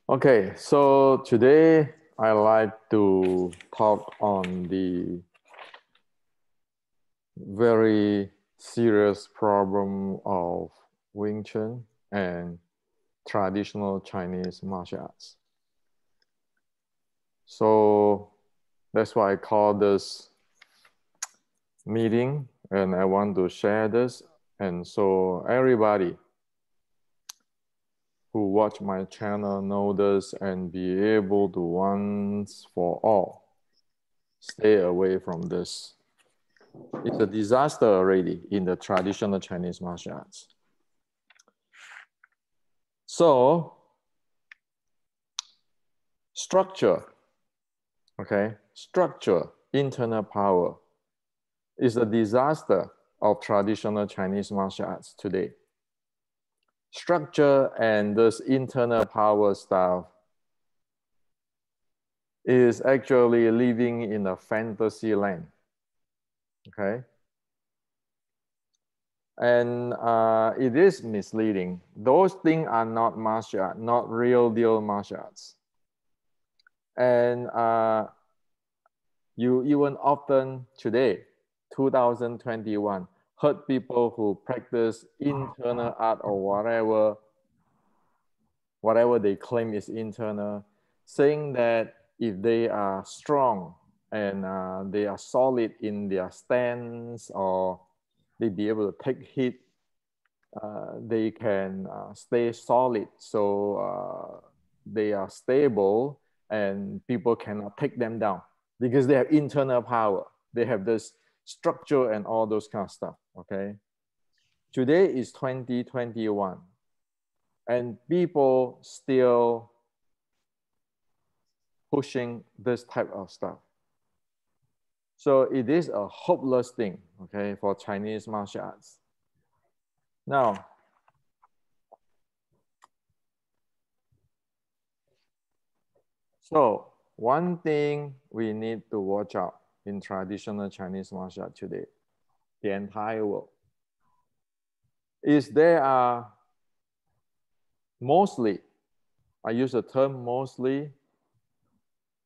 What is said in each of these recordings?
Okay, so today I like to talk on the very serious problem of Wing Chun and traditional Chinese martial arts. So that's why I call this meeting, and I want to share this. And so everybody who watch my channel know this and be able to once for all stay away from this. It's a disaster already in the traditional Chinese martial arts. So, structure, okay? Structure, internal power is a disaster of traditional Chinese martial arts today. Structure and this internal power stuff is actually living in a fantasy land, okay? And it is misleading. Those things are not martial arts, not real deal martial arts. And you even often today, 2021, heard people who practice internal art or whatever they claim is internal, saying that if they are strong and they are solid in their stance or they be able to take hit, they can stay solid. So they are stable and people cannot take them down because they have internal power. They have this structure and all those kind of stuff, okay? Today is 2021 and people still pushing this type of stuff. So it is a hopeless thing, okay, for Chinese martial arts. Now, so one thing we need to watch out in traditional Chinese martial art today, the entire world, is there are mostly, I use the term mostly,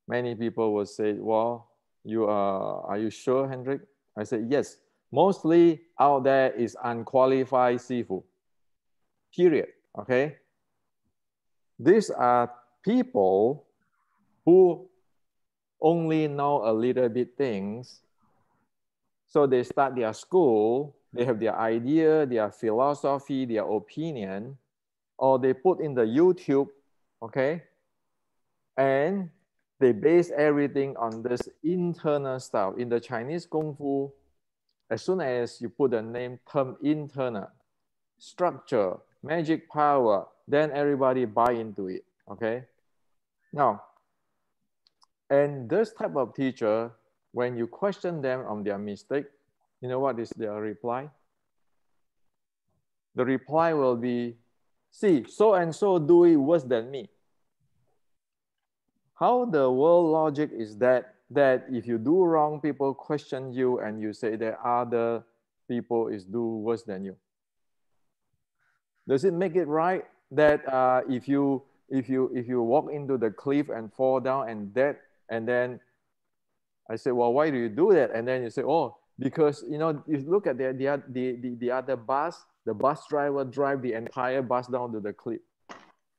many people will say, well, are you sure, Hendrik? I say, yes, mostly out there is unqualified sifu, period, okay? These are people who only know a little bit things. So they start their school, they have their idea, their philosophy, their opinion, or they put in the YouTube, okay? And they base everything on this internal stuff. In the Chinese Kung Fu, as soon as you put the name term internal, structure, magic power, then everybody buy into it, okay? Now, and this type of teacher, when you question them on their mistake, you know what is their reply? The reply will be, see, so and so do it worse than me. How the world logic is that if you do wrong, people question you and you say that other people is do worse than you? Does it make it right that if you walk into the cliff and fall down and dead, and then I say, well, why do you do that? And then you say, oh, because you look at the other bus, the bus driver drive the entire bus down to the cliff.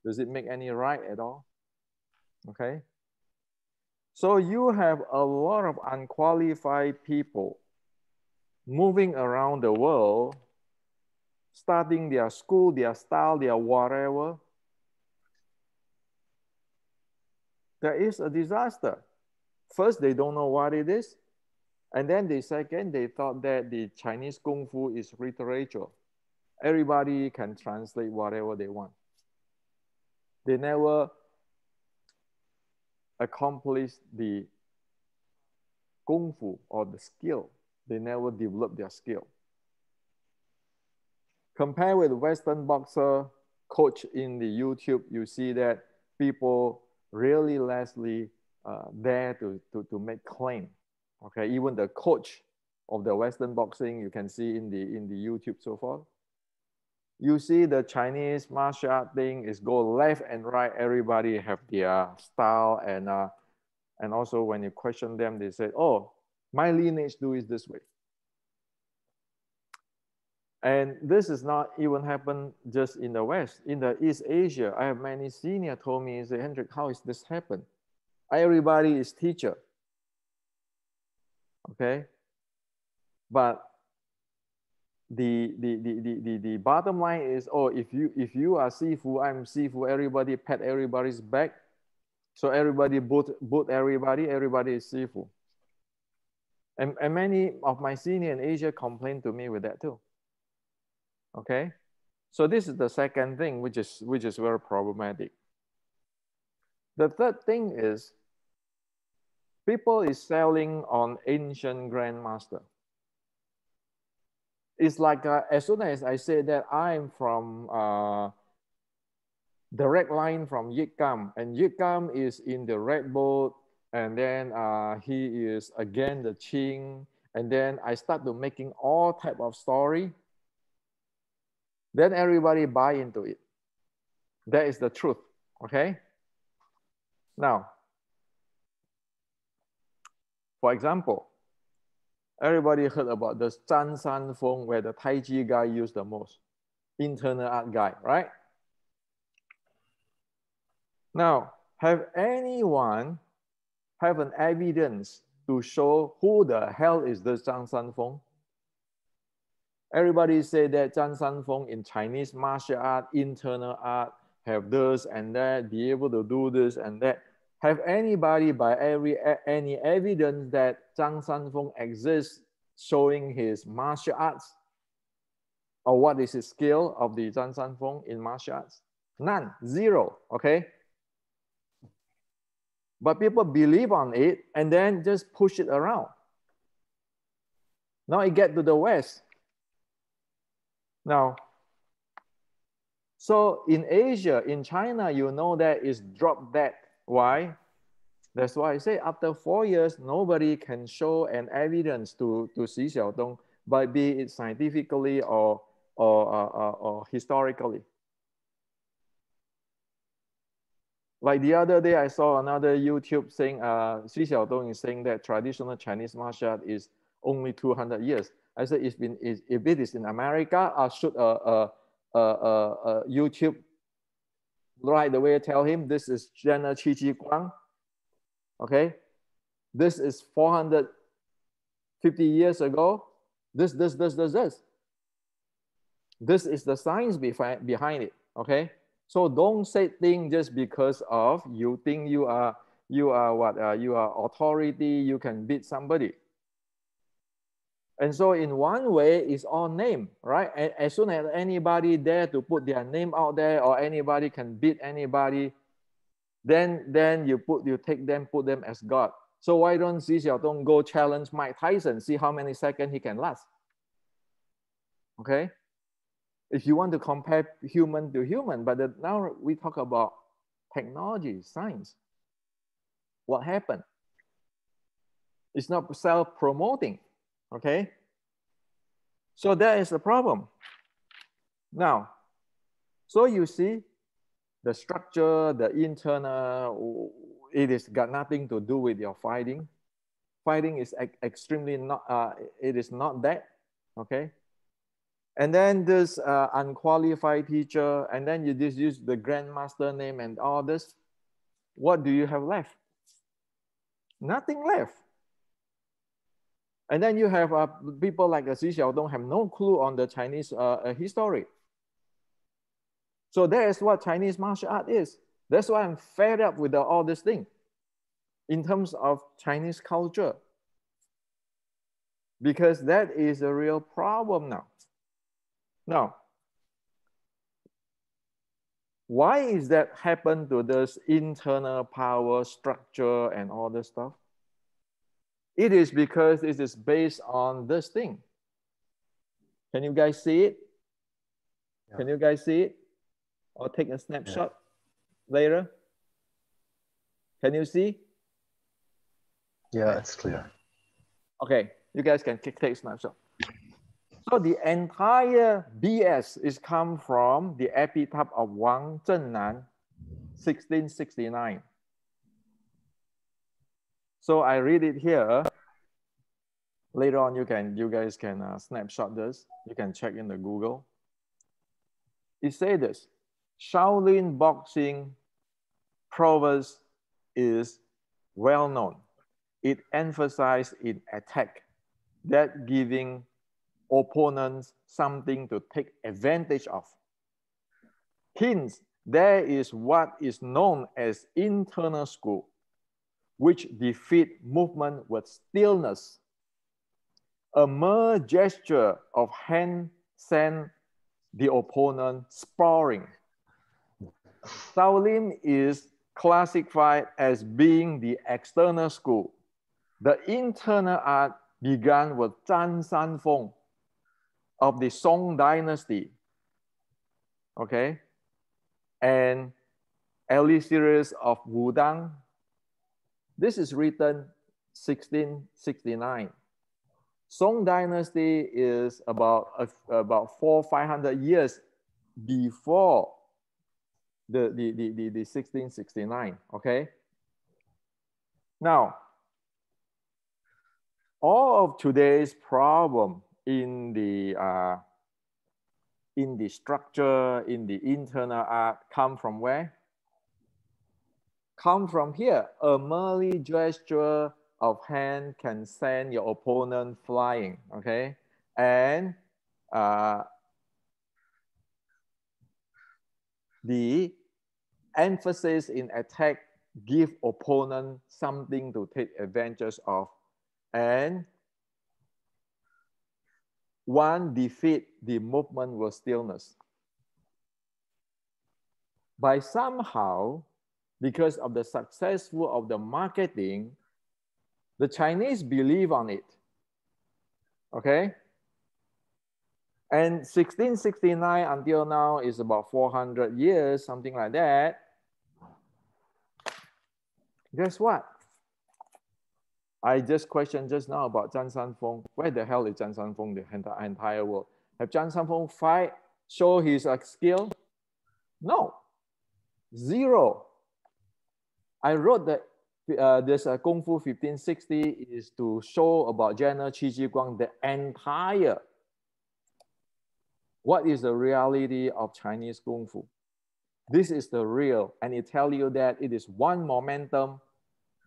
Does it make any right at all? Okay. So you have a lot of unqualified people moving around the world, starting their school, their style, their whatever. There is a disaster. First, they don't know what it is. And then the second, they thought that the Chinese Kung Fu is literature. Everybody can translate whatever they want. They never accomplished the Kung Fu or the skill. They never developed their skill. Compare with Western boxer coach in the YouTube, you see that people really lessly dare to make claim. Okay, even the coach of the Western boxing, you can see in the YouTube so far. You see the Chinese martial art thing is go left and right. Everybody have their style, and also when you question them, they say, "Oh, my lineage do it this way." And this is not even happen just in the West. In the East Asia, I have many seniors told me, say, "Hendrik, how is this happen?" Everybody is teacher. Okay. But the bottom line is, oh, if you are Sifu, I'm Sifu, everybody pat everybody's back. So everybody boot everybody is Sifu. And many of my senior in Asia complain to me with that too. Okay. So this is the second thing, which is very problematic. The third thing is people is selling on ancient grandmaster. It's like as soon as I say that I'm from direct line from Yit Kam, and Yit Kam is in the red boat, and then he is again the Qing, and then I start to making all type of story. Then everybody buy into it. That is the truth. Okay. Now, for example, everybody heard about the Zhang Sanfeng, where the Tai Chi guy used the most, internal art guy, right? Now, have anyone have an evidence to show who the hell is this Zhang Sanfeng? Everybody say that Zhang Sanfeng in Chinese martial art, internal art, have this and that, be able to do this and that. Have anybody by any evidence that Zhang Sanfeng exists showing his martial arts? Or what is his skill of the Zhang Sanfeng in martial arts? None, zero, okay? But people believe on it and then just push it around. Now it get to the West. Now, so in Asia, in China, you know that is drop dead. Why? That's why I say after 4 years, nobody can show an evidence to Xi Xiaodong, but be it scientifically or historically. Like the other day, I saw another YouTube saying Xi Xiaodong is saying that traditional Chinese martial art is only 200 years. I said, if it is in America, I'll shoot a YouTube right away. Tell him this is General Qi Ji Guang. Okay, this is 450 years ago. This is the science behind it. Okay. So don't say things just because of you think you are authority, you can beat somebody. And so in one way, it's all name, right? As soon as anybody dare to put their name out there or anybody can beat anybody, then you put them as God. So why don't Xi Xiaodong go challenge Mike Tyson, see how many seconds he can last? Okay. If you want to compare human to human, but now we talk about technology, science. What happened? It's not self-promoting, okay? So that is the problem. Now, so you see the structure, the internal, it is got nothing to do with your fighting. Fighting is extremely not, it is not that, okay? And then this unqualified teacher, and then you just use the grandmaster name and all this. What do you have left? Nothing left. And then you have people like Xi Xiaodong have no clue on the Chinese history. So that is what Chinese martial art is. That's why I'm fed up with all this thing in terms of Chinese culture. Because that is a real problem now. Now, why is that happen to this internal power structure and all this stuff? It is because it is based on this thing. Can you guys see it? Yeah. Can you guys see it? Or take a snapshot later? Can you see? Yeah, it's clear. Okay, you guys can take a snapshot. So the entire BS is come from the epitaph of Wang Zhennan, 1669. So I read it here. Later on, you guys can snapshot this. You can check in the Google. It says this: Shaolin boxing prowess is well known. It emphasizes in attack, that giving opponents something to take advantage of. Hence, there is what is known as internal school, which defeat movement with stillness. A mere gesture of hand sends the opponent sprawling. Shaolin is classified as being the external school. The internal art began with Zhan Sanfeng of the Song dynasty, okay, and early series of Wudang. This is written 1669. Song dynasty is about 400-500 years before the 1669. Okay. Now, all of today's problem in the structure, in the internal art, come from where? Come from here. A merely gesture of hand can send your opponent flying. Okay, and the emphasis in attack give opponent something to take advantage of, and one defeat the movement with stillness. By somehow, because of the successful of the marketing, the Chinese believe on it. Okay, and 1669 until now is about 400 years, something like that. Guess what? I just questioned just now about Zhan Sanfeng. Where the hell is Zhan Sanfeng the entire world? Have Zhan Sanfeng fight, show his skill? No, zero. I wrote that this Kung Fu 1560 is to show about General Qi Ji Guang the entire. What is the reality of Chinese Kung Fu? This is the real, and it tells you that it is one momentum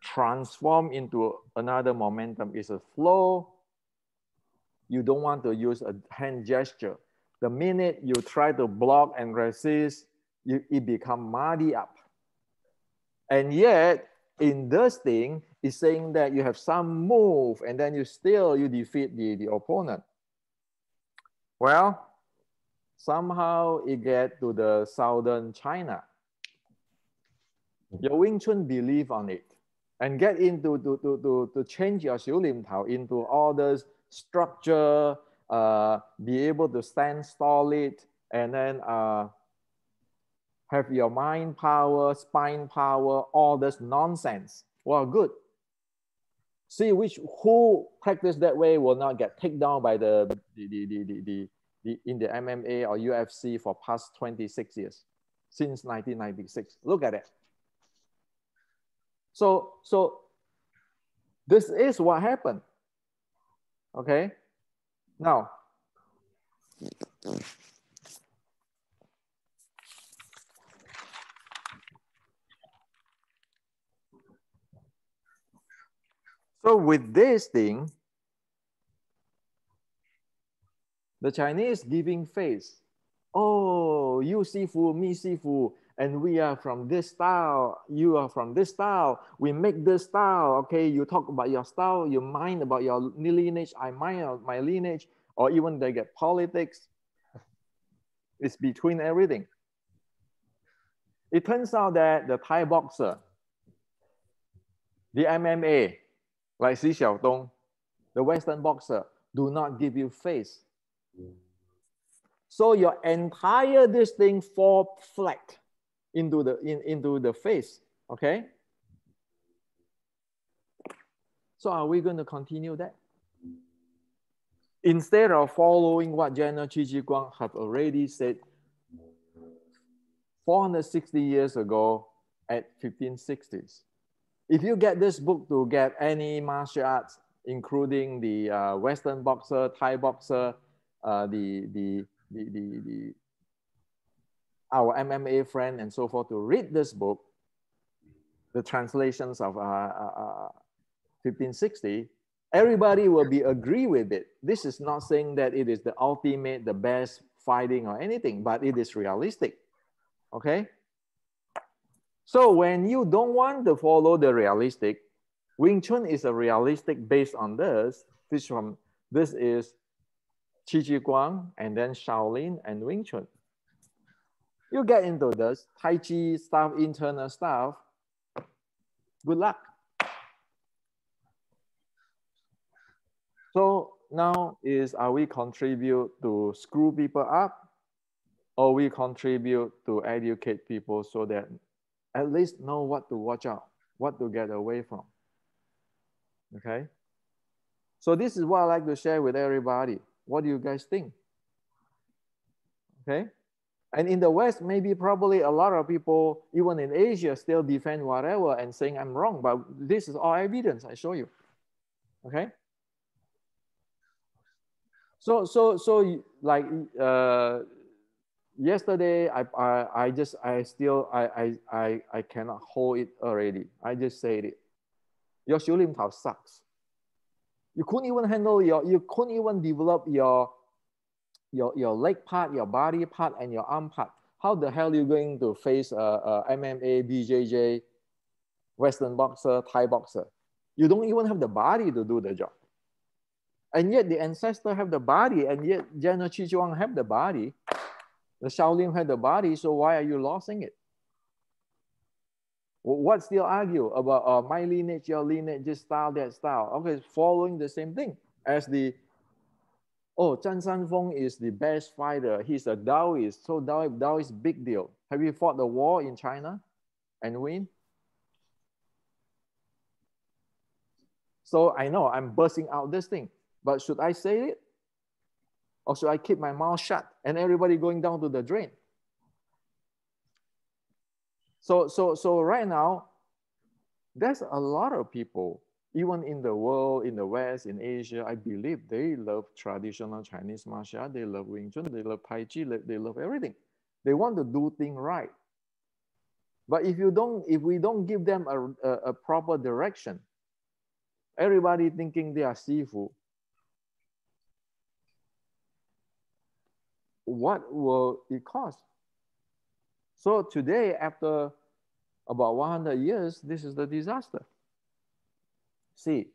transform into another momentum. It's a flow. You don't want to use a hand gesture. The minute you try to block and resist, it becomes muddy up. And yet, in this thing, it's saying that you have some move and then you defeat the opponent. Well, somehow it get to the southern China. Your Wing Chun believe on it and get into to change your Xiu Lim Tao into all this structure, be able to stand solid, and then have your mind power, spine power, all this nonsense. Well, good. See who practice that way will not get taken down by in the MMA or UFC for past 26 years, since 1996. Look at it. So this is what happened. Okay. Now, so with this thing, the Chinese giving face. Oh, you Sifu, me Sifu, and we are from this style. You are from this style. We make this style. Okay, you talk about your style. You mind about your lineage. I mind my lineage. Or even they get politics. It's between everything. It turns out that the Thai boxer, the MMA, like Xi Xiaodong, the Western boxer, do not give you face. So your entire this thing fall flat into the face. Okay. So are we going to continue that? Instead of following what General Qi Ji Guang have already said 460 years ago at 1560s. If you get this book to get any martial arts, including the Western boxer, Thai boxer, our MMA friend and so forth, to read this book, the translations of 1560, everybody will be agree with it. This is not saying that it is the ultimate, the best fighting or anything, but it is realistic. Okay? So when you don't want to follow the realistic, Wing Chun is a realistic based on this. This is Qi Ji Guang and then Shaolin and Wing Chun. You get into this Tai Chi stuff, internal stuff, good luck. So now are we contribute to screw people up, or we contribute to educate people so that at least know what to watch out, what to get away from. Okay? So this is what I like to share with everybody. What do you guys think? Okay? And in the West, maybe probably a lot of people, even in Asia, still defend whatever and saying I'm wrong, but this is all evidence I show you. Okay? So like yesterday, I cannot hold it already. I just said it. Your Shulim Tao sucks. You couldn't even handle you couldn't even develop your leg part, your body part, and your arm part. How the hell are you going to face MMA, BJJ, Western boxer, Thai boxer? You don't even have the body to do the job. And yet the ancestors have the body, and yet General Qi Ji Guang have the body. The Shaolin had the body, so why are you losing it? What still argue about my lineage, your lineage, this style, that style? Okay, following the same thing as the, Zhang Sanfeng is the best fighter. He's a Taoist, so Taoist big deal. Have you fought the war in China and win? So I know I'm bursting out this thing, but should I say it? Or should I keep my mouth shut and everybody going down to the drain? So right now, there's a lot of people, even in the world, in the West, in Asia, I believe they love traditional Chinese martial art. They love Wing Chun, they love Tai Chi, they love everything. They want to do things right. But if we don't give them a proper direction, everybody thinking they are Sifu, what will it cost? So today, after about 100 years, this is the disaster. See,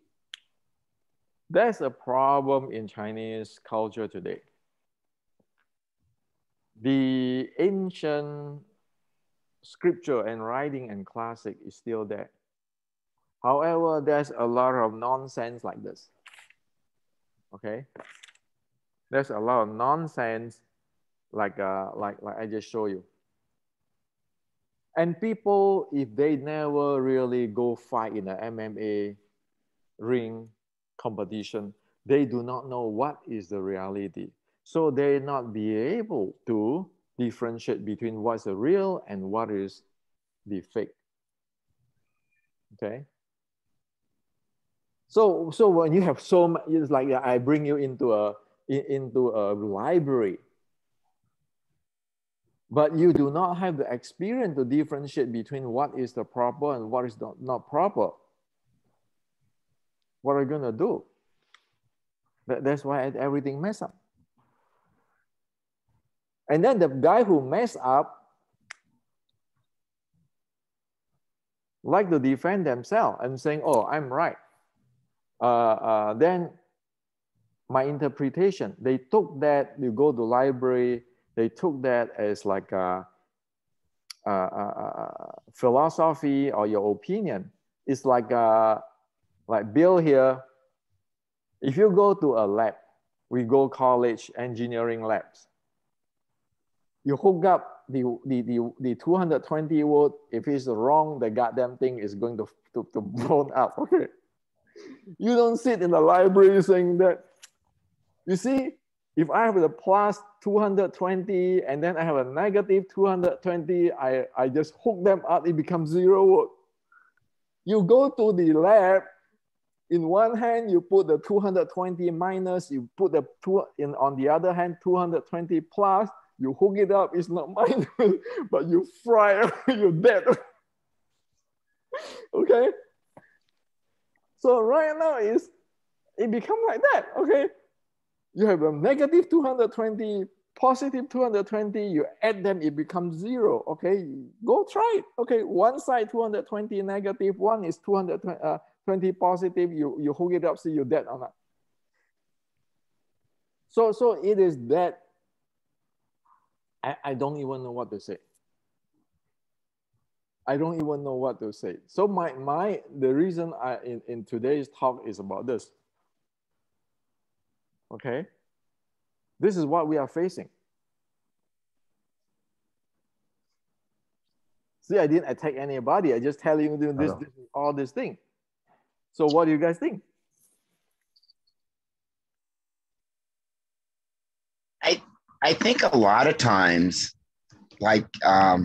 there's a problem in Chinese culture today. The ancient scripture and writing and classic is still there. However, there's a lot of nonsense like this. Okay? There's a lot of nonsense like I just showed you. And people, if they never really go fight in an MMA ring competition, they do not know what is the reality. So they not be able to differentiate between what's the real and what is the fake. Okay? So when you have so much, it's like I bring you into a library, but you do not have the experience to differentiate between what is the proper and what is not proper. What are you going to do? That's why everything mess up. And then the guy who mess up like to defend themselves and saying, oh, I'm right. Then my interpretation, they took that, you go to library, they took that as like a philosophy or your opinion. It's like Bill here. If you go to a lab, we go college engineering labs. You hook up the 220 volt. If it's wrong, the goddamn thing is going to blow up. Okay. You don't sit in the library saying that You see, if I have a plus 220 and then I have a negative 220, I just hook them up, it becomes 0 volt. You go to the lab, in one hand, you put the 220 minus, you put the on the other hand, 220 plus, you hook it up, it's not minus, but you fry, you're dead. Okay? So right now it becomes like that, okay? You have a negative 220, positive 220, you add them, it becomes 0, okay? Go try it, okay? One side 220 negative, one is 220 positive, you hook it up, see you're dead or not. So it is that, I don't even know what to say. I don't even know what to say. So the reason in today's talk is about this. Okay? This is what we are facing. See, I didn't attack anybody. I just tell you this all this thing. So what do you guys think? I think a lot of times, like a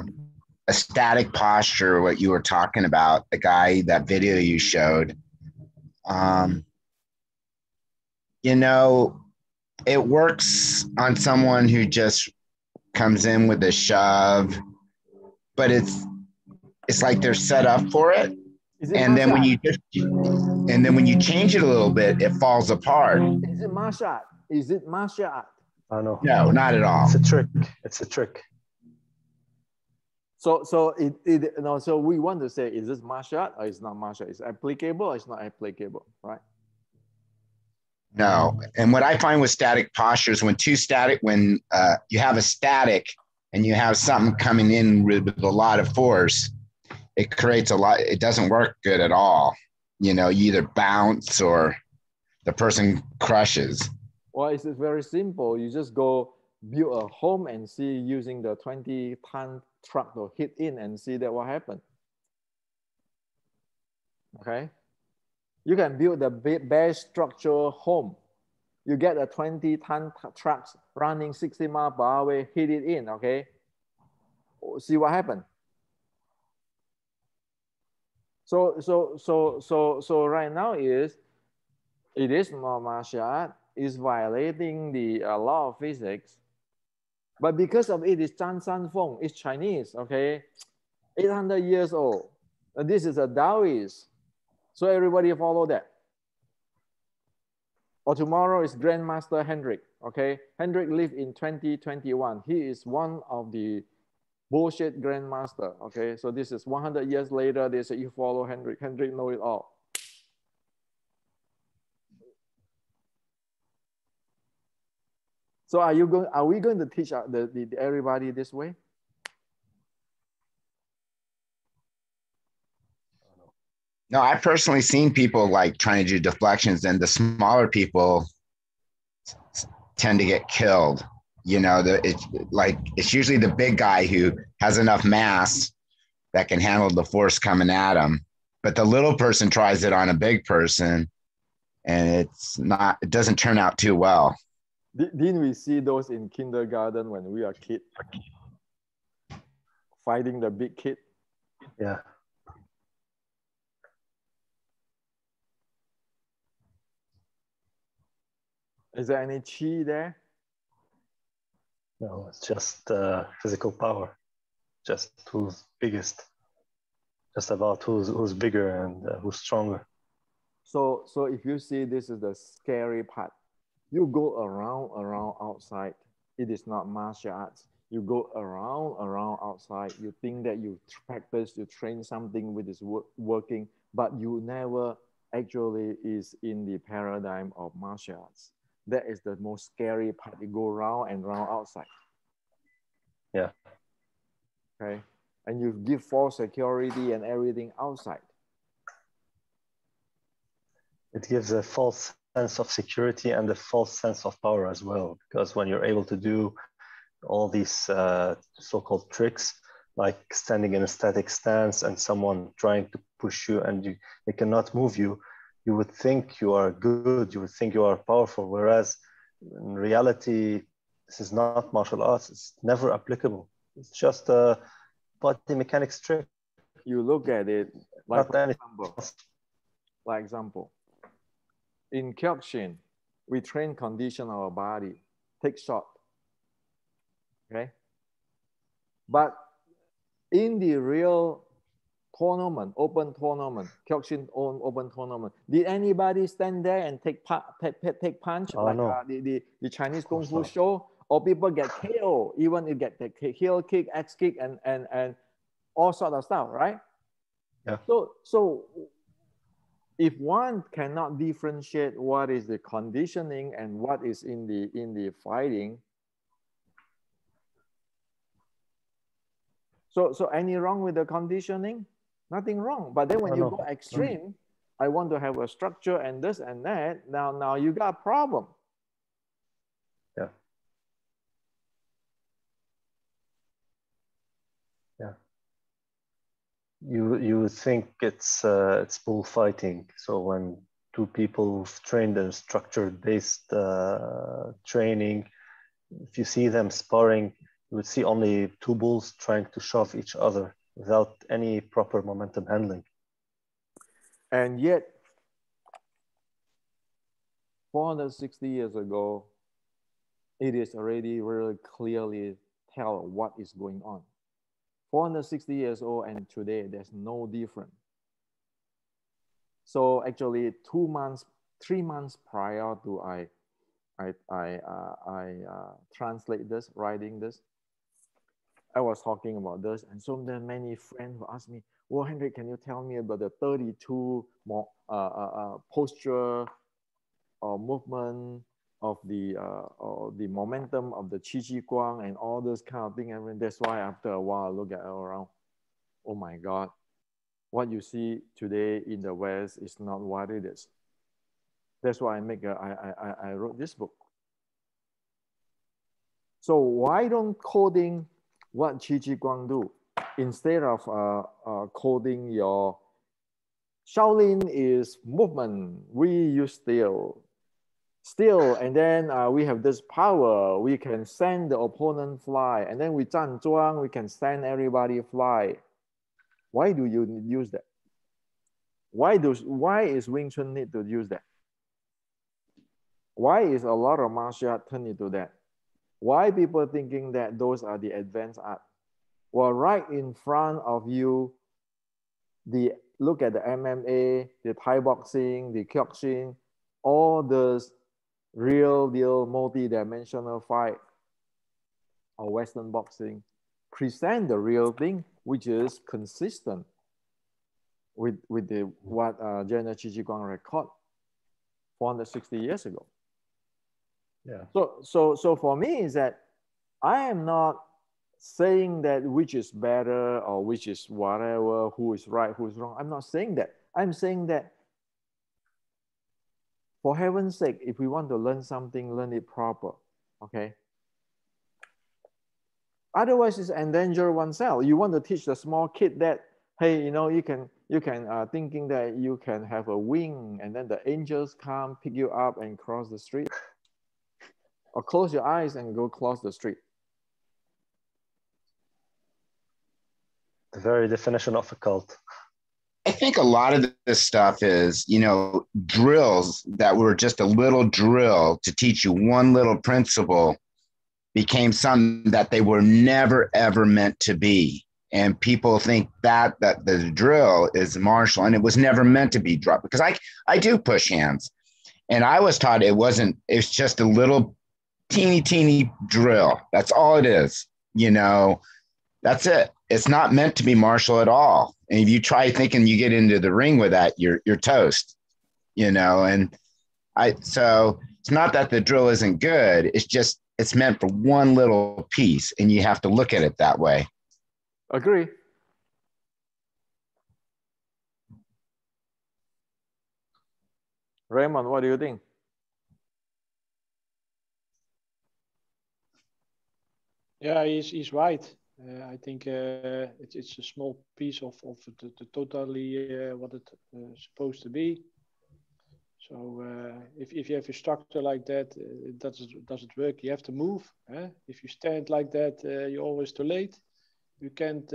static posture, what you were talking about, the guy, that video you showed, you know, it works on someone who just comes in with a shove, but it's like they're set up for it. And then when you change it a little bit, it falls apart. Is it martial art? Is it martial art? Oh, no. No, not at all. It's a trick. It's a trick. So so we want to say, is this martial art or it's not martial art? It's applicable or it's not applicable, right? No. And what I find with static postures, when you have a static and you have something coming in with a lot of force, it creates it doesn't work good at all. You know, you either bounce or the person crushes. Well, it's very simple. You just go build a home and see using the 20-ton truck to hit in and see that what happened. Okay? You can build the best structural home. You get a 20-ton trucks running 60 miles per hour, hit it in, okay? See what happened. So right now it is not martial art. It's violating the law of physics. But because of it is Zhang Sanfeng, it's Chinese, okay? 800 years old. This is a Taoist. So everybody follow that. Or tomorrow is Grandmaster Hendrik, okay? Hendrik lived in 2021. He is one of the bullshit Grandmaster, okay? So this is 100 years later, they say you follow Hendrik. Hendrik know it all. So are we going to teach everybody this way? No, I've personally seen people like trying to do deflections, and the smaller people tend to get killed. You know, it's usually the big guy who has enough mass that can handle the force coming at him. But the little person tries it on a big person, and it doesn't turn out too well. Didn't we see those in kindergarten when we are kids? Fighting the big kid? Yeah. Is there any chi there? No, it's just physical power. Just who's biggest. Just about who's bigger and who's stronger. So if you see, this is the scary part. You go around outside. It is not martial arts. You go around outside. You think that you practice, you train something which is working, but you never actually is in the paradigm of martial arts. That is the most scary part. You go round and round outside. Yeah. Okay. And you give false security and everything outside. It gives a false sense of security and a false sense of power as well. Because when you're able to do all these so-called tricks, like standing in a static stance and someone trying to push you and they cannot move you, you would think you are good, you would think you are powerful, whereas in reality, this is not martial arts. It's never applicable. It's just a body mechanics trick. You look at it like, Not anything example, else. like example, in Kyokushin, we train condition our body, take shot, okay? But in the real tournament, open tournament, Kyokushin own open tournament, did anybody stand there and take punch Oh, like no. the Chinese Kung course Fu not. show? Or people get KO, even you get the heel kick, X kick, and all sort of stuff, right? Yeah. So if one cannot differentiate what is the conditioning and what is in the fighting, so any wrong with the conditioning? Nothing wrong. But then when you go extreme, I want to have a structure and this and that. Now you got a problem. Yeah. Yeah. You would think it's bullfighting. So when two people who've trained in structured based training, if you see them sparring, you would see only two bulls trying to shove each other without any proper momentum handling. And yet, 460 years ago, it is already really clearly tell what is going on. 460 years old and today, there's no difference. So actually 2 months, 3 months prior to I translate this, writing this, I was talking about this, and so many friends who asked me, well, Henry, can you tell me about the 32 posture or movement of the momentum of the Qi Guang and all this kind of thing. I mean, that's why after a while I look at around, oh my God, what you see today in the West is not what it is. That's why I wrote this book. So why don't coding what Qi Guang do instead of coding your Shaolin is movement. We use still, and then we have this power. We can send the opponent fly, and then we 站桩, we can send everybody fly. Why do you use that? Why is Wing Chun need to use that? Why is a lot of martial art turn into that? Why people thinking that those are the advanced art? Well, right in front of you, look at the MMA, the Thai boxing, the Kyokushin, all those real deal multi-dimensional fight or Western boxing present the real thing, which is consistent with what General Qi Guang record 460 years ago. Yeah. So for me is that I am not saying that which is better or which is whatever, who is right, who is wrong. I'm not saying that. I'm saying that for heaven's sake, if we want to learn something, learn it proper, okay? Otherwise, it's endanger oneself. You want to teach the small kid that, hey, you know, you can thinking that you can have a wing and then the angels come pick you up and cross the street, or close your eyes and go cross the street. The very definition of a cult. I think a lot of this stuff is, you know, drills that were just a little drill to teach you one little principle became something that they were never, ever meant to be. And people think that the drill is martial, and it was never meant to be dropped, because I do push hands, and I was taught it's just a little teeny drill. That's all it is. You know, that's it. It's not meant to be martial at all. And if you try thinking you get into the ring with that, you're toast, you know. And so it's not that the drill isn't good. It's just, it's meant for one little piece, and you have to look at it that way. Agree. Raymond, what do you think? Yeah, he's right. I think it's a small piece of the totally what it's supposed to be. So if you have a structure like that, it doesn't work. You have to move. If you stand like that, you're always too late. You can't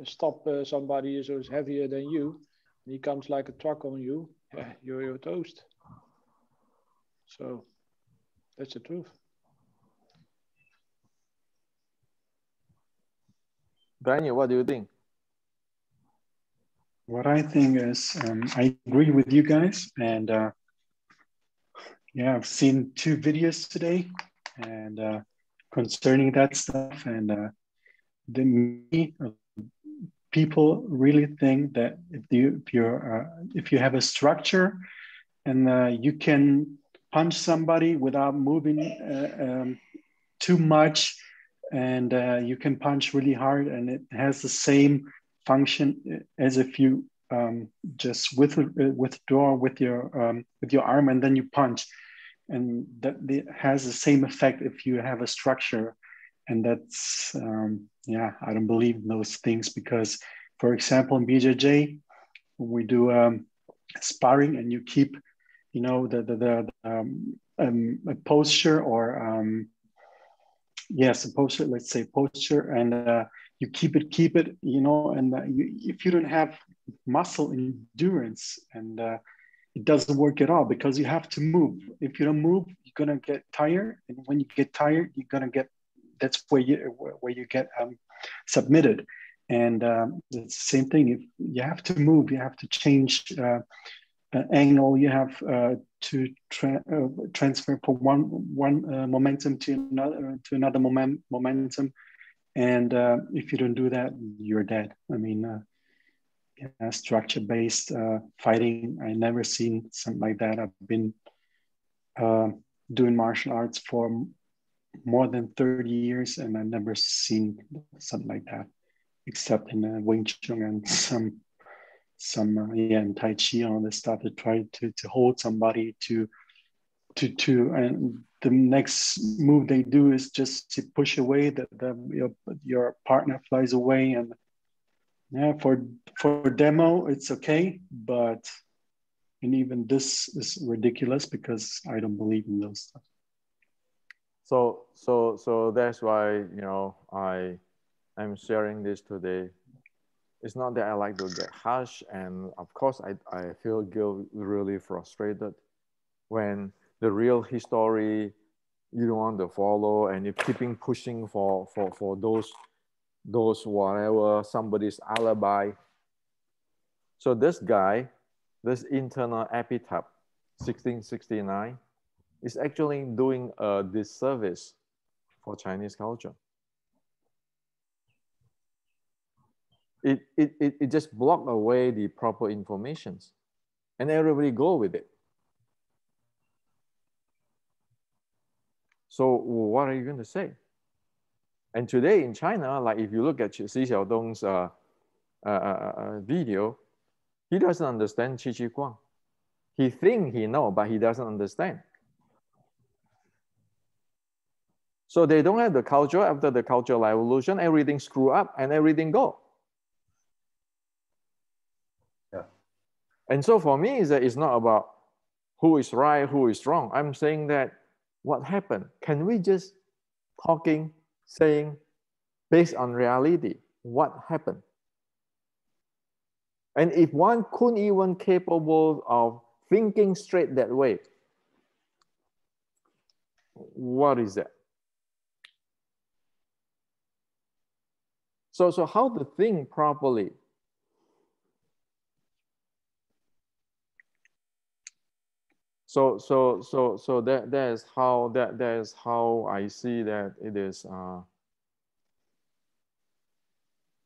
stop somebody who's heavier than you. And he comes like a truck on you. You're toast. So that's the truth. Daniel, what do you think? What I think is, I agree with you guys, and yeah, I've seen 2 videos today, and concerning that stuff, and people really think that if you have a structure and you can punch somebody without moving too much, and you can punch really hard, and it has the same function as if you just withdraw with your arm and then you punch, and that it has the same effect if you have a structure. And that's yeah, I don't believe in those things, because, for example, in BJJ, we do sparring, and you keep, you know, a posture, or yes, a posture, let's say posture, and you keep it, you know, and if you don't have muscle endurance, and it doesn't work at all, because you have to move. If you don't move, you're gonna get tired, and when you get tired, you're gonna get, that's where you get submitted. And it's the same thing. If you have to move, you have to change angle, you have to transfer from one momentum to another momentum. And if you don't do that, you're dead. I mean, yeah, structure-based fighting, I never seen something like that. I've been doing martial arts for more than 30 years, and I've never seen something like that, except in Wing Chun and some yeah, in Tai Chi and all this stuff, to try to hold somebody to and the next move they do is just to push away, your partner flies away. And yeah, for demo it's okay, but and even this is ridiculous, because I don't believe in those stuff. So that's why, you know, I'm sharing this today. It's not that I like to get harsh, and of course I feel really frustrated when the real history you don't want to follow, and you're keeping pushing for those whatever, somebody's alibi. So this guy, this internal epitaph, 1669, is actually doing a disservice for Chinese culture. It just blocked away the proper informations, and everybody go with it. So what are you going to say? And today in China, like if you look at Xi Xiaodong's video, he doesn't understand Qi Ji Guang. He thinks he knows, but he doesn't understand. So they don't have the culture. After the cultural evolution, everything screw up and everything go. Yeah. And so for me, it's not about who is right, who is wrong. I'm saying that what happened? Can we just saying based on reality, what happened? And if one couldn't even capable of thinking straight that way, what is that? So how to think properly? So that is how I see that it is.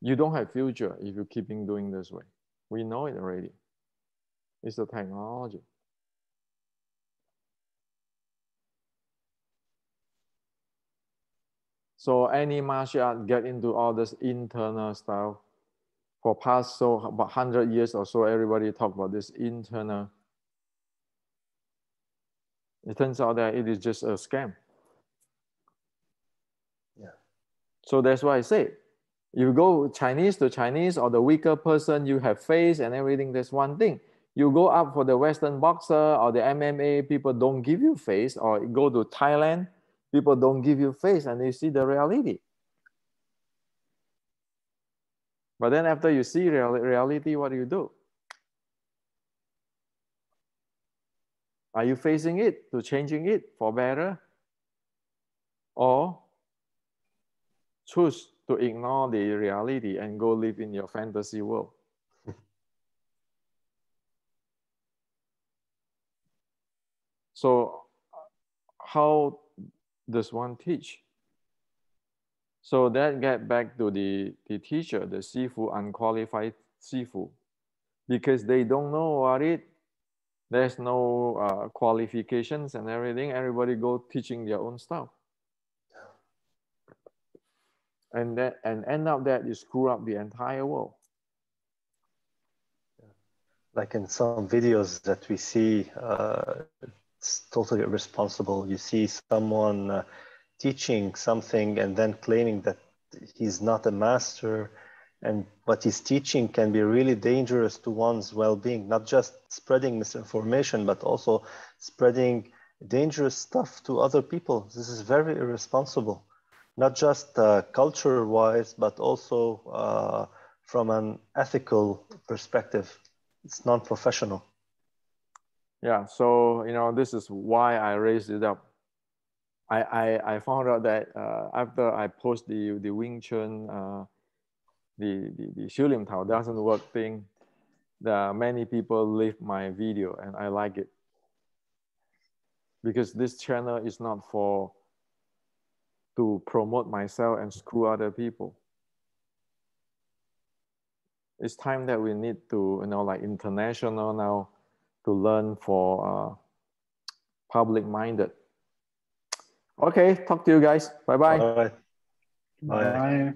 You don't have future if you keeping doing this way. We know it already. It's the technology. So any martial art get into all this internal stuff. For past about 100 years or so, everybody talk about this internal. It turns out that it is just a scam. Yeah. So that's why I say, you go Chinese to Chinese, or the weaker person you have face and everything, that's one thing. You go up for the Western boxer or the MMA, people don't give you face, or you go to Thailand, people don't give you face, and you see the reality. But then after you see reality, what do? Are you facing it to changing it for better? Or choose to ignore the reality and go live in your fantasy world? So how does one teach? So that get back to the teacher, the sifu, unqualified sifu, because they don't know about it. There's no qualifications and everything. Everybody go teaching their own stuff. And end up that you screw up the entire world. Like in some videos that we see, it's totally irresponsible. You see someone teaching something and then claiming that he's not a master, and what he's teaching can be really dangerous to one's well-being, not just spreading misinformation, but also spreading dangerous stuff to other people. This is very irresponsible, not just culture-wise, but also from an ethical perspective. It's non-professional. Yeah, so this is why I raised it up. I found out that after I post the Wing Chun, the Xiu Lim Tao doesn't work thing, many people leave my video, and I like it. Because this channel is not to promote myself and screw other people. It's time that we need to, like international now, to learn for public-minded. Okay, talk to you guys. Bye-bye. All right. Bye.